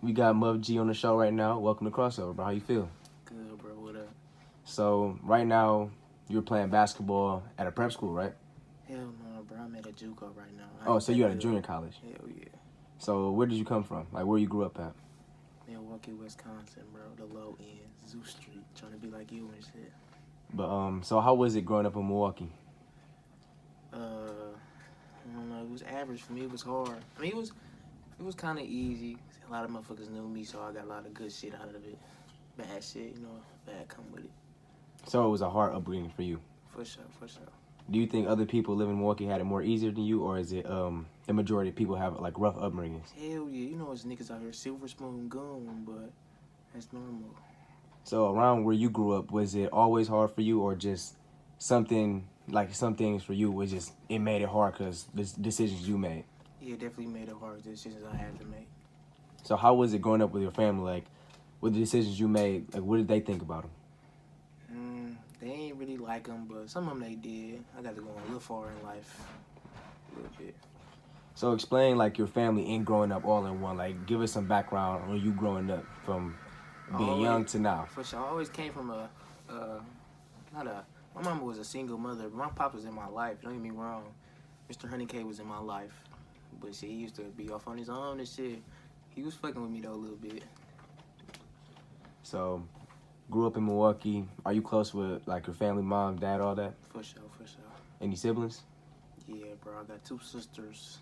We got Muff G on the show right now. Welcome to Crossover, bro. How you feel? Good, bro. What up? So right now you're playing basketball at a prep school, right? Hell no, bro. I'm at a JUCO right now. Oh, so you're at a junior college. Hell yeah. So where did you come from? Like where you grew up at? Milwaukee, Wisconsin, bro. The low end, Zoo Street. Trying to be like you and shit. But so how was it growing up in Milwaukee? I don't know. It was average for me. It was hard. I mean, it was kind of easy. A lot of motherfuckers knew me, so I got a lot of good shit out of it. Bad shit, bad come with it. So it was a hard upbringing for you. For sure, for sure. Do you think other people living in Milwaukee had it more easier than you, or is it the majority of people have like rough upbringings? Hell yeah. It's niggas out here silver spoon goon, but that's normal. So around where you grew up, was it always hard for you, or just something like some things for you was just it made it hard because the decisions you made? Yeah, definitely made it hard. Decisions I had to make. So how was it growing up with your family? Like, with the decisions you made, like, what did they think about them? They ain't really like them, but some of them they did. I got to go a little far in life, a little bit. So explain, like, your family and growing up all in one. Like, give us some background on you growing up from being young to now. For sure. I always came from my mama was a single mother, but my pop was in my life. Don't get me wrong. Mr. Honey K was in my life. But shit, he used to be off on his own and shit. He was fucking with me, though, a little bit. So, grew up in Milwaukee. Are you close with, like, your family, mom, dad, all that? For sure, for sure. Any siblings? Yeah, bro. I got 2 sisters,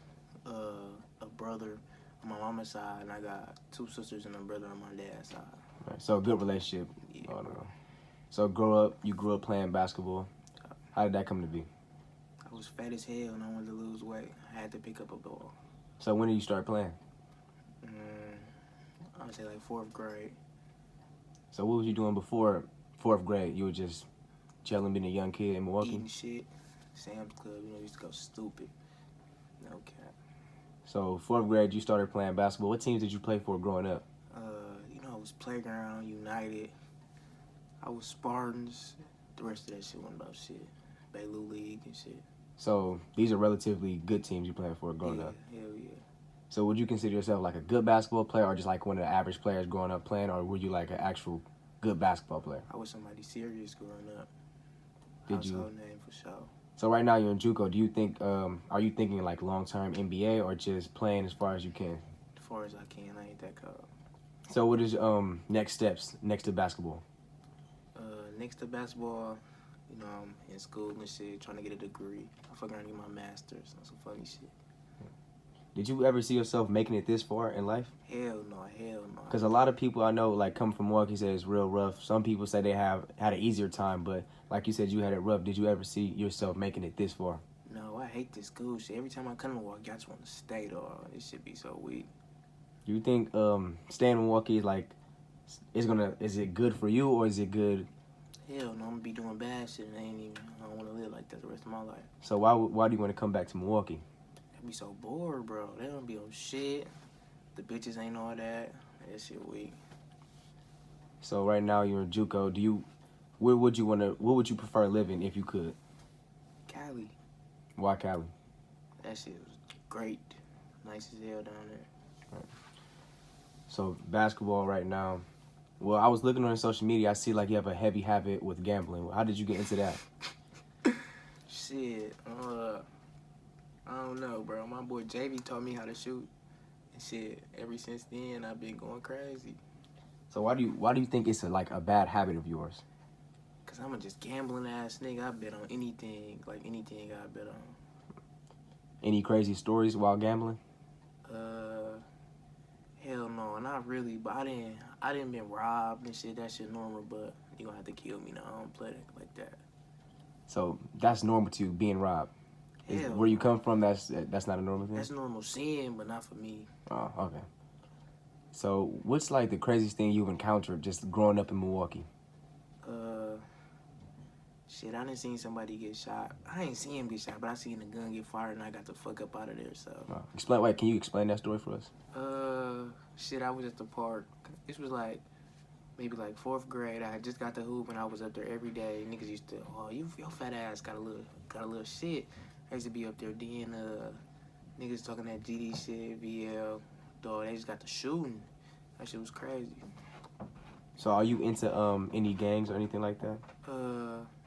a brother on my mama's side, and I got 2 sisters and a brother on my dad's side. Right. So, good relationship. Yeah, Oh, bro. no. So, you grew up playing basketball. How did that come to be? I was fat as hell and I wanted to lose weight. I had to pick up a ball. So, when did you start playing? I would say like 4th grade. So, what was you doing before 4th grade? You were just chilling, being a young kid in Milwaukee? Eating shit. Sam's Club, used to go stupid. No cap. So, 4th grade, you started playing basketball. What teams did you play for growing up? I was Playground, United. I was Spartans. The rest of that shit wasn't about shit. Baylor League and shit. So, these are relatively good teams you playing for growing up. Hell yeah. So, would you consider yourself like a good basketball player or just like one of the average players growing up playing, or were you like an actual good basketball player? I was somebody serious growing up. Did you? Household name for sure. So, right now you're in JUCO. Do you think, are you thinking like long-term NBA or just playing as far as you can? As far as I can, I ain't that cold. So, what is next steps next to basketball? Next to basketball, I'm in school and shit, trying to get a degree. I'm fucking around to get my master's on some funny shit. Did you ever see yourself making it this far in life? Hell no. Because a lot of people I know, like, come from Milwaukee, say it's real rough. Some people say they have had an easier time, but like you said, you had it rough. Did you ever see yourself making it this far? No, I hate this school shit. Every time I come to Milwaukee, I just want to stay, dog. This shit be so weak. Do you think staying in Milwaukee is it good for you or is it good? Hell no, I'm gonna be doing bad shit and I don't want to live like that the rest of my life. So why do you want to come back to Milwaukee? I be so bored, bro. They don't be on shit. The bitches ain't all that. That shit weak. So right now you're in JUCO. What would you prefer living if you could? Cali. Why Cali? That shit was great. Nice as hell down there. Right. So basketball right now. Well, I was looking on social media. I see like you have a heavy habit with gambling. How did you get into that? Shit, I don't know, bro. My boy JV taught me how to shoot. And shit, ever since then, I've been going crazy. So why do you think it's like a bad habit of yours? Cause I'm a just gambling ass nigga. I bet on anything, like anything I bet on. Any crazy stories while gambling? Hell no, not really. But I didn't been robbed and shit. That shit normal. But you gonna have to kill me now. I don't play it like that. So that's normal to you, being robbed. Where you come from, that's not a normal thing? That's normal sin, but not for me. Oh, okay. So what's like the craziest thing you've encountered just growing up in Milwaukee? Shit, I done seen somebody get shot. I ain't seen him get shot, but I seen the gun get fired and I got the fuck up out of there, so. Can you explain that story for us? Shit, I was at the park. This was like, maybe like 4th grade. I had just got the hoop and I was up there every day. Niggas used to, your fat ass got a little shit. I used to be up there, niggas talking that GD shit, VL, dog, they just got the shooting. That shit was crazy. So are you into any gangs or anything like that?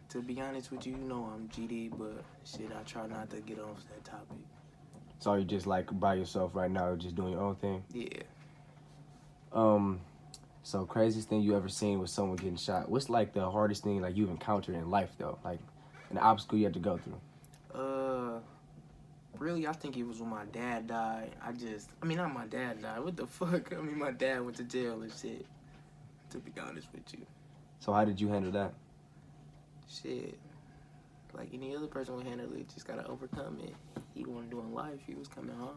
To be honest with you, you know I'm GD, but shit, I try not to get off that topic. So are you just like by yourself right now, just doing your own thing? Yeah. So craziest thing you ever seen was someone getting shot. What's like the hardest thing like you've encountered in life though? Like an obstacle you had to go through? Really, I think it was when my dad died. I mean, not my dad died. What the fuck? I mean, my dad went to jail and shit. To be honest with you. So how did you handle that? Shit. Like any other person would handle it, just gotta overcome it. He wasn't doing life. He was coming home.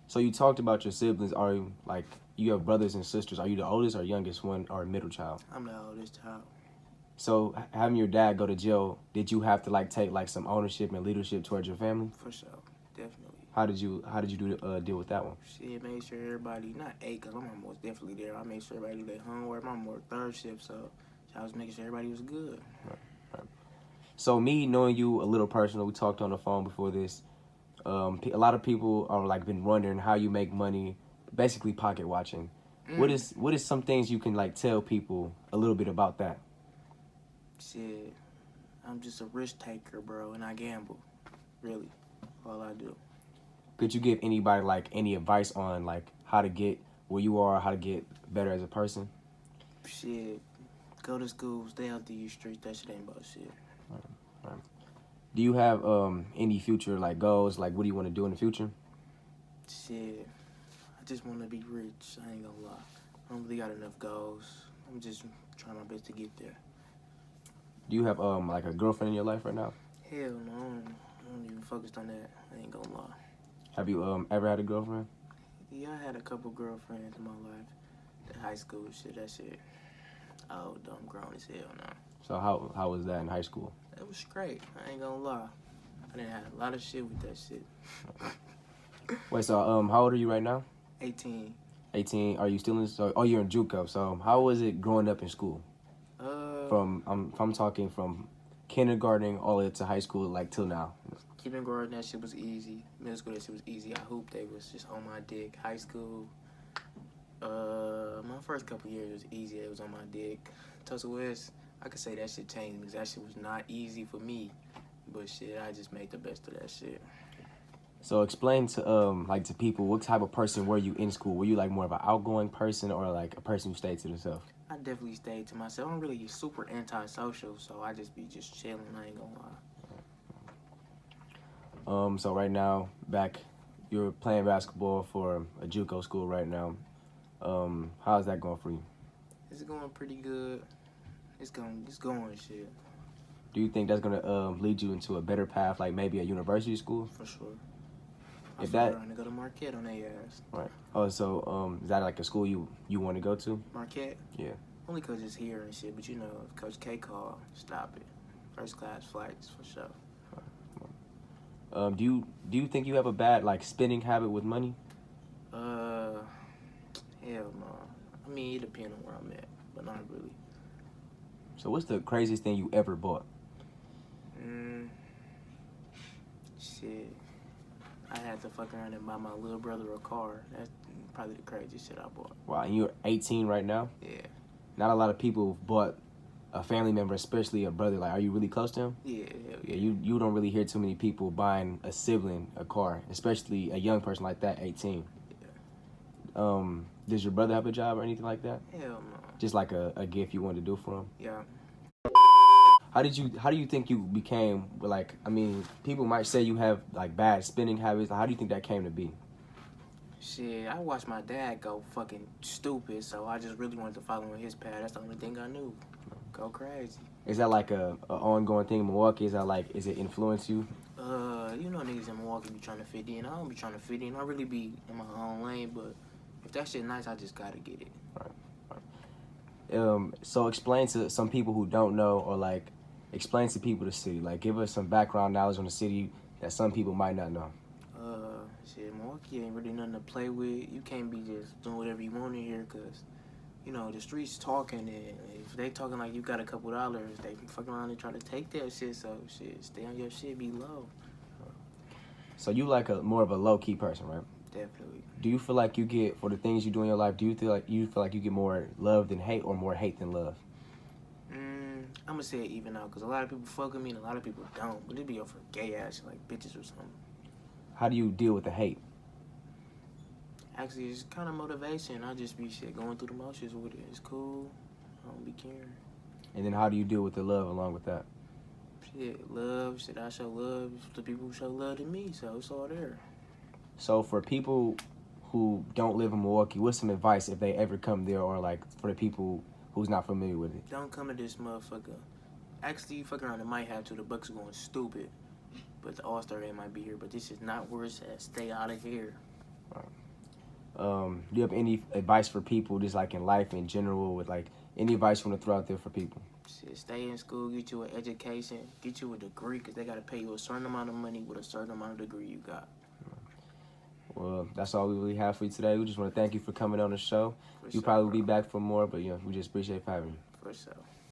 So you talked about your siblings. Are you like you have brothers and sisters? Are you the oldest or youngest one or middle child? I'm the oldest child. So having your dad go to jail, did you have to like take like some ownership and leadership towards your family? For sure, definitely. How did you deal with that one? Shit, made sure everybody not ate, cause my mom was definitely there. I made sure everybody did their homework. My mom worked third shift, so I was making sure everybody was good. Right. So me knowing you a little personal, we talked on the phone before this. A lot of people are like been wondering how you make money, basically pocket watching. What is some things you can like tell people a little bit about that? Shit, I'm just a risk taker, bro, and I gamble. Really, all I do. Could you give anybody like any advice on like how to get where you are, how to get better as a person? Shit, go to school, stay out these streets. That shit ain't about shit. Right. Do you have any future like goals? Like what do you want to do in the future? Shit, I just want to be rich. I ain't gonna lie. I don't really got enough goals. I'm just trying my best to get there. Do you have like a girlfriend in your life right now? Hell no, I don't even focus on that. I ain't gonna lie. Have you ever had a girlfriend? Yeah, I had a couple girlfriends in my life. The high school shit, that shit. Oh, dumb, grown as hell now. So how was that in high school? It was great. I ain't gonna lie. I didn't have a lot of shit with that shit. Wait, so how old are you right now? 18. 18. Are you still in? So, oh, you're in JUCO. So how was it growing up in school? I'm talking from kindergarten all the way to high school, like till now. Kindergarten, that shit was easy. Middle school, that shit was easy. I hooped, they was just on my dick. High school, my first couple years was easy. It was on my dick. Tulsa West, I could say that shit changed because that shit was not easy for me. But shit, I just made the best of that shit. So explain to like to people what type of person were you in school? Were you like more of an outgoing person or like a person who stayed to themselves? I definitely stayed to myself. I'm really super antisocial, so I just be just chilling. I ain't gonna lie. So right now, you're playing basketball for a JUCO school right now. How's that going for you? It's going pretty good. It's going shit. Do you think that's gonna lead you into a better path, like maybe a university school? For sure. If I'm that trying to go to Marquette on their ass. right. Oh, so is that like a school you want to go to? Marquette? Yeah. Only 'cause it's here and shit, but you know, if Coach K called, stop it. First class flights for sure. Do you think you have a bad like spending habit with money? Hell no. I mean, it depends on where I'm at, but not really. So what's the craziest thing you ever bought? Shit. I had to fuck around and buy my little brother a car. That's probably the craziest shit I bought. Wow, and you're 18 right now? Yeah. Not a lot of people bought a family member, especially a brother. Like, are you really close to him? Yeah. Yeah, you don't really hear too many people buying a sibling a car, especially a young person like that, 18. Yeah. Does your brother have a job or anything like that? Hell no. Just like a gift you wanted to do for him? Yeah. How do you think you became like? I mean, people might say you have like bad spending habits. How do you think that came to be? Shit, I watched my dad go fucking stupid, so I just really wanted to follow in his path. That's the only thing I knew. Go crazy. Is that like a ongoing thing in Milwaukee? Is it influence you? You know niggas in Milwaukee be trying to fit in. I don't be trying to fit in. I really be in my own lane, but if that shit nice, I just gotta get it. Right. So explain to some people who don't know, or like explain to people the city. Like give us some background knowledge on the city that some people might not know. Shit, Milwaukee ain't really nothing to play with. You can't be just doing whatever you want in here, cause you know the streets talking, and if they talking like you got a couple dollars, they fucking around and try to take that shit. So shit, stay on your shit, be low. So you like more of a low key person, right? Definitely. Do you feel like you get, for the things you do in your life, do you feel like you get more love than hate or more hate than love? I'm gonna say it even out because a lot of people fuck with me and a lot of people don't. But it be over gay ass shit, like bitches or something. How do you deal with the hate? Actually, it's kind of motivation. I just be shit going through the motions with it. It's cool. I don't be caring. And then how do you deal with the love along with that? Shit, love. Shit, I show love to people who show love to me. So it's all there. So for people who don't live in Milwaukee, what's some advice if they ever come there, or like for the people who's not familiar with it? Don't come to this motherfucker. Actually, fuck around. It might have to. The Bucks are going stupid. But the All-Star game might be here. But this is not where it's at. Stay out of here. Do you have any advice for people just like in life in general, with like any advice you want to throw out there for people? Shit, stay in school, get you an education, get you a degree, because they got to pay you a certain amount of money with a certain amount of degree you got. Well, that's all we really have for you today. We just want to thank you for coming on the show. For You sure, probably will bro. be back for more, but we just appreciate having you. For sure.